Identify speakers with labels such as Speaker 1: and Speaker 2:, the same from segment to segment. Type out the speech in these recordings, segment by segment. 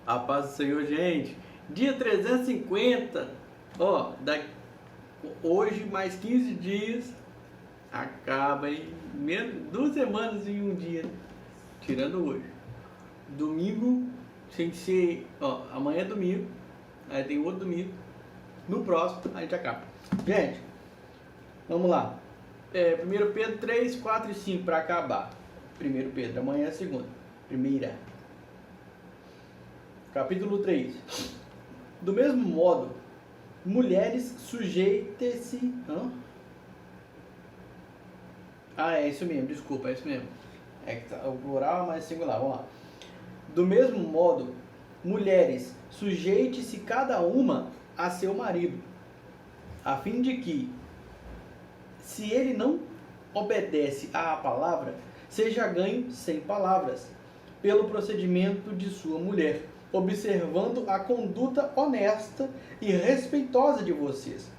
Speaker 1: A paz do Senhor, gente. Dia 350. Ó, hoje mais 15 dias. Acaba em 2 semanas e um dia. Tirando hoje. Domingo, sem ser. Ó, amanhã é domingo. Aí tem outro domingo. No próximo a gente acaba. Gente, vamos lá. 1 Pedro 3, 4 e 5 para acabar. 1 Pedro, amanhã é a segunda. Primeira. Capítulo 3. Do mesmo modo, mulheres sujeitem-se. É isso mesmo, desculpa, é isso mesmo. É que tá o plural, mas singular, vamos lá. Do mesmo modo, mulheres, sujeite-se cada uma a seu marido, a fim de que, se ele não obedece à palavra, seja ganho sem palavras, pelo procedimento de sua mulher, observando a conduta honesta e respeitosa de vocês.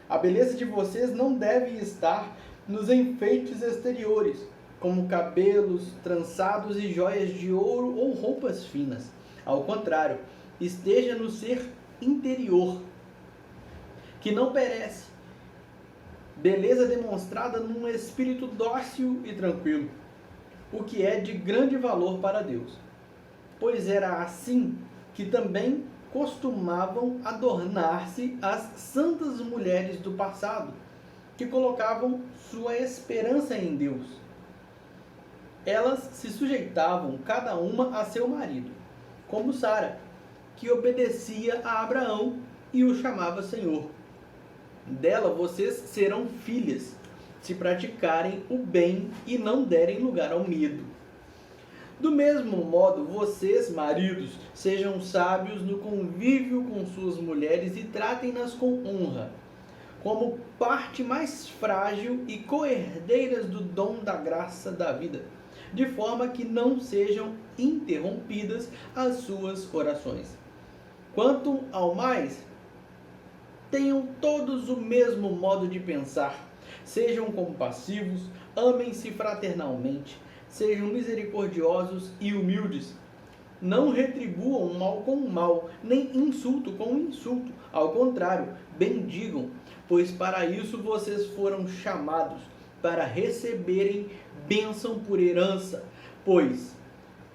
Speaker 1: A beleza de vocês não deve estar nos enfeites exteriores, como cabelos trançados e joias de ouro ou roupas finas. Ao contrário, esteja no ser interior, que não perece, beleza demonstrada num espírito dócil e tranquilo, o que é de grande valor para Deus. Pois era assim que também costumavam adornar-se as santas mulheres do passado, que colocavam sua esperança em Deus. Elas se sujeitavam cada uma a seu marido, como Sara, que obedecia a Abraão e o chamava Senhor. Dela vocês serão filhas, se praticarem o bem e não derem lugar ao medo. Do mesmo modo, vocês, maridos, sejam sábios no convívio com suas mulheres e tratem-nas com honra, como parte mais frágil e co-herdeiras do dom da graça da vida, de forma que não sejam interrompidas as suas orações. Quanto ao mais, tenham todos o mesmo modo de pensar, sejam compassivos, amem-se fraternalmente, sejam misericordiosos e humildes. Não retribuam mal com mal, nem insulto com insulto. Ao contrário, bendigam, pois para isso vocês foram chamados, para receberem bênção por herança. Pois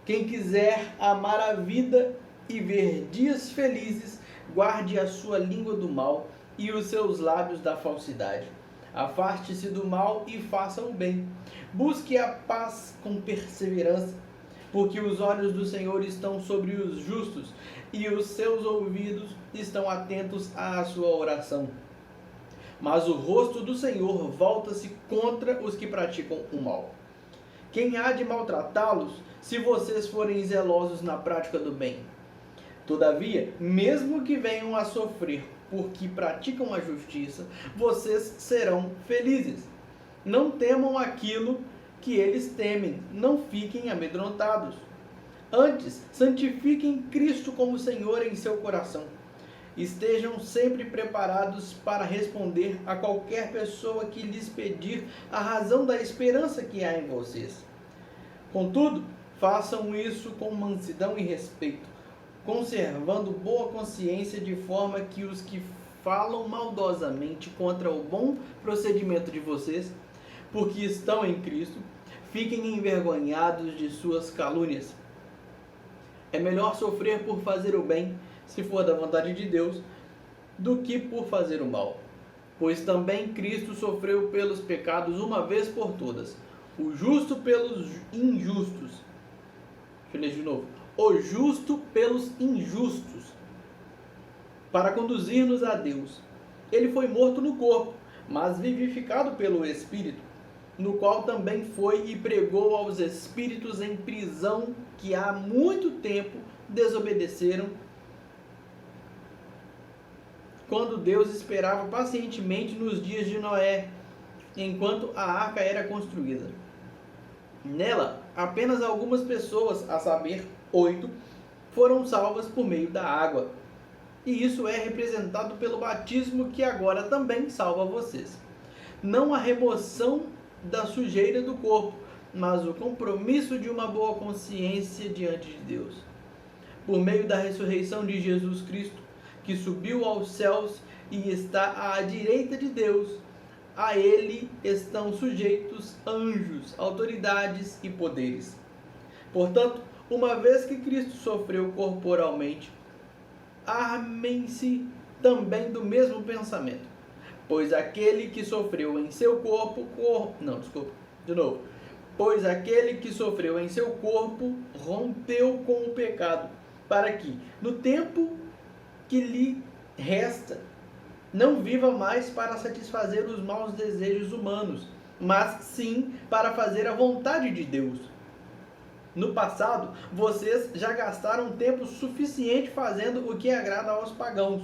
Speaker 1: quem quiser amar a vida e ver dias felizes, guarde a sua língua do mal e os seus lábios da falsidade. Afaste-se do mal e faça o bem. Busque a paz com perseverança, porque os olhos do Senhor estão sobre os justos e os seus ouvidos estão atentos à sua oração. Mas o rosto do Senhor volta-se contra os que praticam o mal. Quem há de maltratá-los, se vocês forem zelosos na prática do bem? Todavia, mesmo que venham a sofrer porque praticam a justiça, vocês serão felizes. Não temam aquilo que eles temem, não fiquem amedrontados. Antes, santifiquem Cristo como Senhor em seu coração. Estejam sempre preparados para responder a qualquer pessoa que lhes pedir a razão da esperança que há em vocês. Contudo, façam isso com mansidão e respeito, conservando boa consciência, de forma que os que falam maldosamente contra o bom procedimento de vocês, porque estão em Cristo, fiquem envergonhados de suas calúnias. É melhor sofrer por fazer o bem, se for da vontade de Deus, do que por fazer o mal. Pois também Cristo sofreu pelos pecados uma vez por todas, o justo pelos injustos. Deixa eu ler de novo. O justo pelos injustos, para conduzir-nos a Deus. Ele foi morto no corpo, mas vivificado pelo Espírito, no qual também foi e pregou aos espíritos em prisão que há muito tempo desobedeceram, quando Deus esperava pacientemente nos dias de Noé, enquanto a arca era construída. Nela, apenas algumas pessoas, a saber, 8, foram salvas por meio da água. E isso é representado pelo batismo, que agora também salva vocês. Não a remoção da sujeira do corpo, mas o compromisso de uma boa consciência diante de Deus. por meio da ressurreição de Jesus Cristo, que subiu aos céus e está à direita de Deus. A ele estão sujeitos anjos, autoridades e poderes. Portanto, uma vez que Cristo sofreu corporalmente, armem-se também do mesmo pensamento. Pois aquele que sofreu em seu corpo, Pois aquele que sofreu em seu corpo rompeu com o pecado, para que, no tempo que lhe resta, não viva mais para satisfazer os maus desejos humanos, mas sim para fazer a vontade de Deus. No passado, vocês já gastaram tempo suficiente fazendo o que agrada aos pagãos.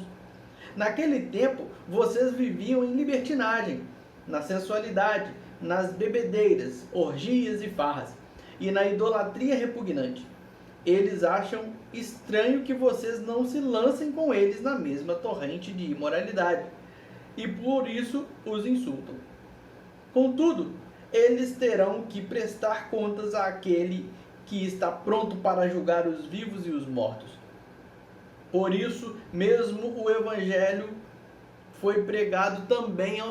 Speaker 1: Naquele tempo, vocês viviam em libertinagem, na sensualidade, nas bebedeiras, orgias e farras, e na idolatria repugnante. Eles acham estranho que vocês não se lancem com eles na mesma torrente de imoralidade, e por isso os insultam. Contudo, eles terão que prestar contas àquele que está pronto para julgar os vivos e os mortos. Por isso mesmo o Evangelho foi pregado também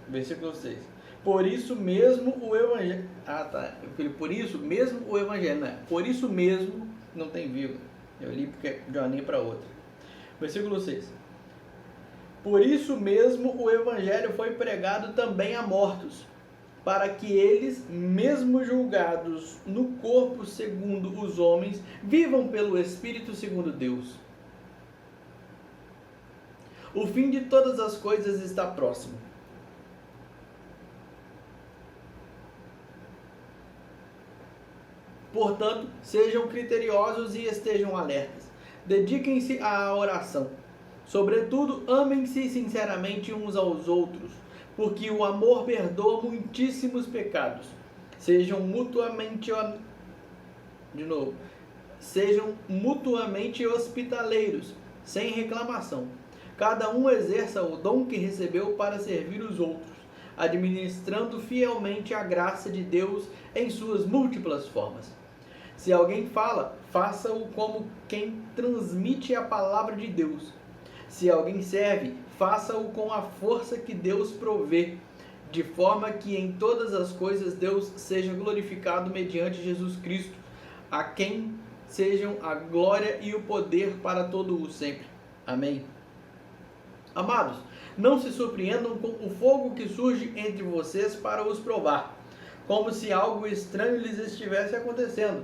Speaker 1: versículo 6. Por isso mesmo o Evangelho... Por isso mesmo o Evangelho, não é? Por isso mesmo, não tem vírgula. Eu li porque de uma linha para outra. Versículo 6. Por isso mesmo o Evangelho foi pregado também a mortos, para que eles, mesmo julgados no corpo segundo os homens, vivam pelo Espírito segundo Deus. O fim de todas as coisas está próximo. Portanto, sejam criteriosos e estejam alertas. Dediquem-se à oração. Sobretudo, amem-se sinceramente uns aos outros, porque o amor perdoa muitíssimos pecados. Sejam mutuamente hospitaleiros, sem reclamação. Cada um exerça o dom que recebeu para servir os outros, administrando fielmente a graça de Deus em suas múltiplas formas. Se alguém fala, faça-o como quem transmite a palavra de Deus. Se alguém serve, faça-o com a força que Deus provê, de forma que em todas as coisas Deus seja glorificado mediante Jesus Cristo, a quem sejam a glória e o poder para todo o sempre. Amém. Amados, não se surpreendam com o fogo que surge entre vocês para os provar, como se algo estranho lhes estivesse acontecendo.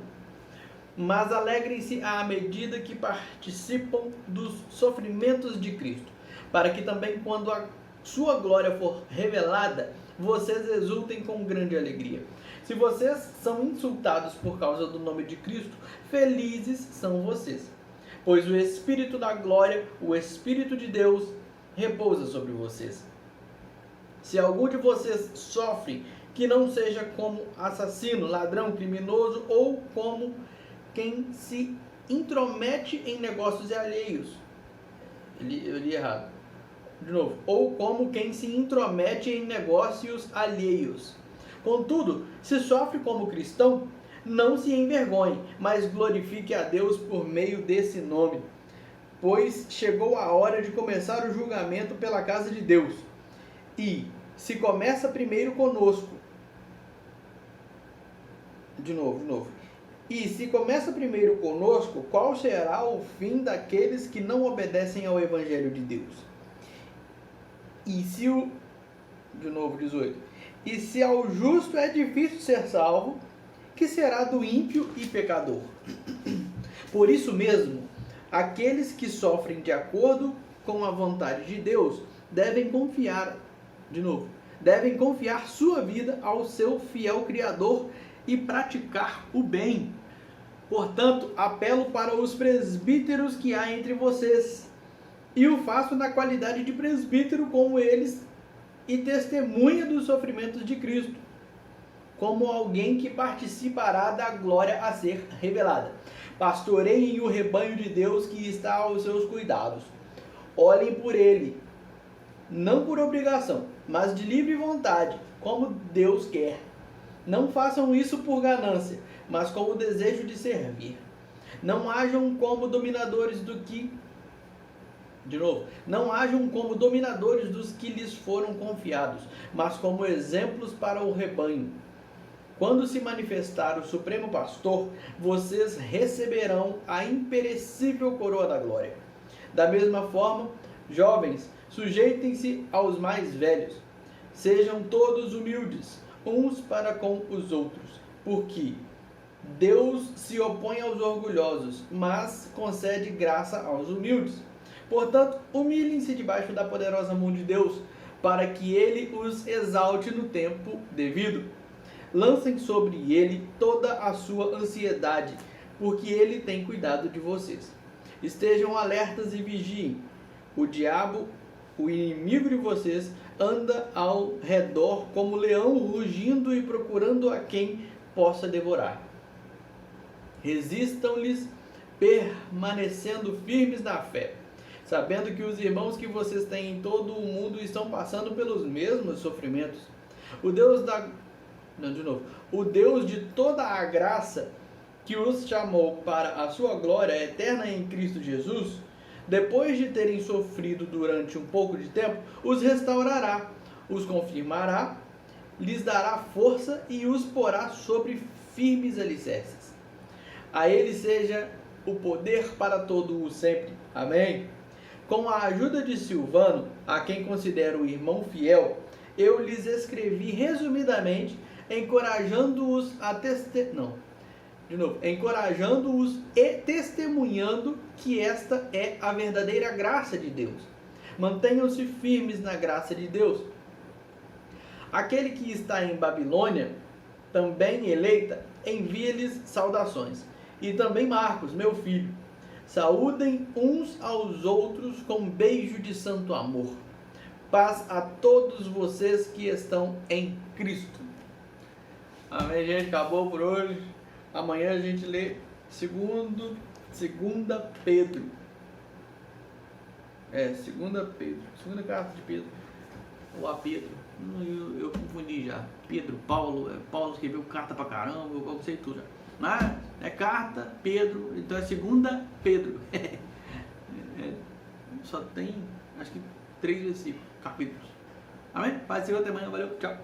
Speaker 1: Mas alegrem-se à medida que participam dos sofrimentos de Cristo, para que também, quando a sua glória for revelada, vocês exultem com grande alegria. Se vocês são insultados por causa do nome de Cristo, felizes são vocês, pois o Espírito da glória, o Espírito de Deus, repousa sobre vocês. Se algum de vocês sofre, que não seja como assassino, ladrão, criminoso ou como quem se intromete em negócios alheios. Eu li errado. De novo. Ou como quem se intromete em negócios alheios. Contudo, se sofre como cristão, não se envergonhe, mas glorifique a Deus por meio desse nome. Pois chegou a hora de começar o julgamento pela casa de Deus. E se começa primeiro conosco. De novo. E se começa primeiro conosco, qual será o fim daqueles que não obedecem ao Evangelho de Deus? E se 18. E se ao justo é difícil ser salvo, que será do ímpio e pecador? Por isso mesmo, aqueles que sofrem de acordo com a vontade de Deus devem confiar sua vida ao seu fiel Criador e praticar o bem. Portanto, apelo para os presbíteros que há entre vocês, e o faço na qualidade de presbítero como eles e testemunha dos sofrimentos de Cristo, como alguém que participará da glória a ser revelada. Pastoreiem o rebanho de Deus que está aos seus cuidados. Olhem por ele, não por obrigação, mas de livre vontade, como Deus quer. Não façam isso por ganância, mas com o desejo de servir. Não hajam como dominadores não hajam como dominadores dos que lhes foram confiados, mas como exemplos para o rebanho. Quando se manifestar o Supremo Pastor, vocês receberão a imperecível coroa da glória. Da mesma forma, jovens, sujeitem-se aos mais velhos. Sejam todos humildes, uns para com os outros, porque Deus se opõe aos orgulhosos, mas concede graça aos humildes. Portanto, humilhem-se debaixo da poderosa mão de Deus, para que ele os exalte no tempo devido. Lancem sobre ele toda a sua ansiedade, porque ele tem cuidado de vocês. Estejam alertas e vigiem. O diabo, o inimigo de vocês, anda ao redor como leão rugindo e procurando a quem possa devorar. Resistam-lhes, permanecendo firmes na fé, sabendo que os irmãos que vocês têm em todo o mundo estão passando pelos mesmos sofrimentos. O Deus de toda a graça, que os chamou para a sua glória eterna em Cristo Jesus, depois de terem sofrido durante um pouco de tempo, os restaurará, os confirmará, lhes dará força e os porá sobre firmes alicerces. A ele seja o poder para todo o sempre. Amém? Com a ajuda de Silvano, a quem considero irmão fiel, eu lhes escrevi resumidamente, encorajando-os e testemunhando que esta é a verdadeira graça de Deus. Mantenham-se firmes na graça de Deus. Aquele que está em Babilônia, também eleita, envia-lhes saudações. E também Marcos, meu filho. Saúdem uns aos outros com beijo de santo amor. Paz a todos vocês que estão em Cristo. Amém, gente? Acabou por hoje. Amanhã a gente lê segunda Pedro. Segunda carta de Pedro. Ou a Pedro. Eu confundi já. Pedro, Paulo. Paulo escreveu carta pra caramba, eu sei tudo já. Mas é carta, Pedro, então é segunda Pedro. Só tem, acho que 3 versículos, capítulos. Amém? Paz do Senhor, até amanhã, valeu, tchau.